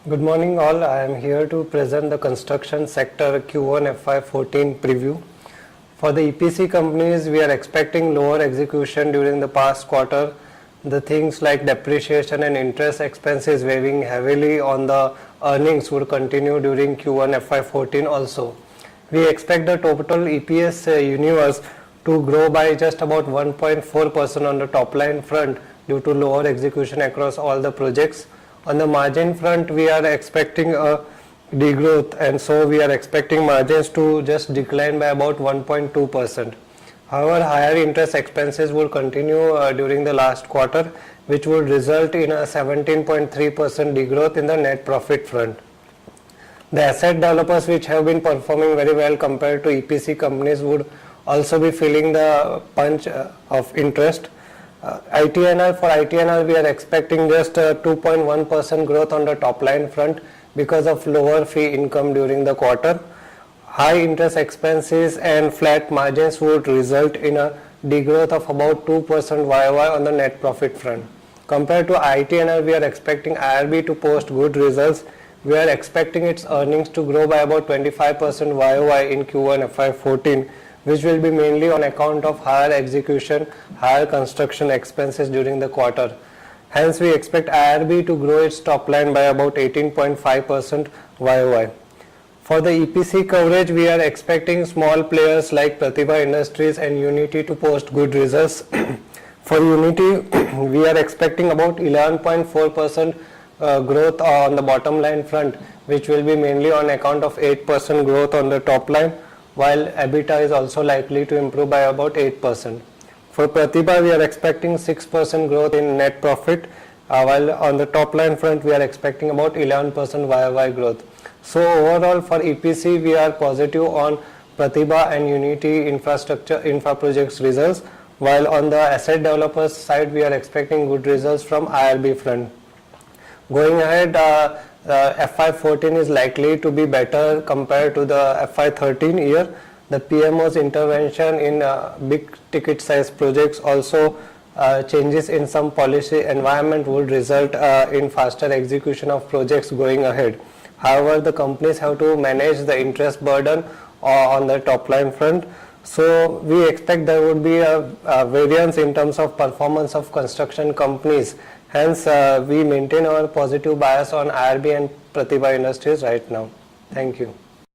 Good morning all. I am here to present the construction sector Q1 FY14 preview. For the EPC companies, we are expecting lower execution during the past quarter. The things like depreciation and interest expenses weighing heavily on the earnings would continue during Q1 FY14 also. We expect the total EPS universe to grow by just about 1.4% on the top line front due to lower execution across all the projects. On the margin front, we are expecting a degrowth, and so we are expecting margins to just decline by about 1.2%. However, higher interest expenses will continue during the last quarter, which would result in a 17.3% degrowth in the net profit front. The asset developers which have been performing very well compared to EPC companies would also be feeling the punch of interest. For ITNL we are expecting just a 2.1% growth on the top line front because of lower fee income during the quarter. High interest expenses and flat margins would result in a degrowth of about 2% YOY on the net profit front. Compared to ITNL, we are expecting IRB to post good results. We are expecting its earnings to grow by about 25% YOY in Q1 FY14, which will be mainly on account of higher execution, higher construction expenses during the quarter. Hence, we expect IRB to grow its top line by about 18.5% YOY. For the EPC coverage, we are expecting small players like Pratibha Industries and Unity to post good results. For Unity, we are expecting about 11.4% growth on the bottom line front, which will be mainly on account of 8% growth on the top line, while EBITDA is also likely to improve by about 8%. For Pratibha, we are expecting 6% growth in net profit, while on the top line front, we are expecting about 11% YOY growth. So overall for EPC, we are positive on Pratibha and Unity infra projects results, while on the asset developers side, we are expecting good results from IRB front. Going ahead, FY14 is likely to be better compared to the FY13 year. The PMO's intervention in big ticket size projects, also changes in some policy environment would result in faster execution of projects going ahead. However, the companies have to manage the interest burden on the top line front. So we expect there would be a variance in terms of performance of construction companies. Hence, we maintain our positive bias on IRB and Pratibha Industries right now. Thank you.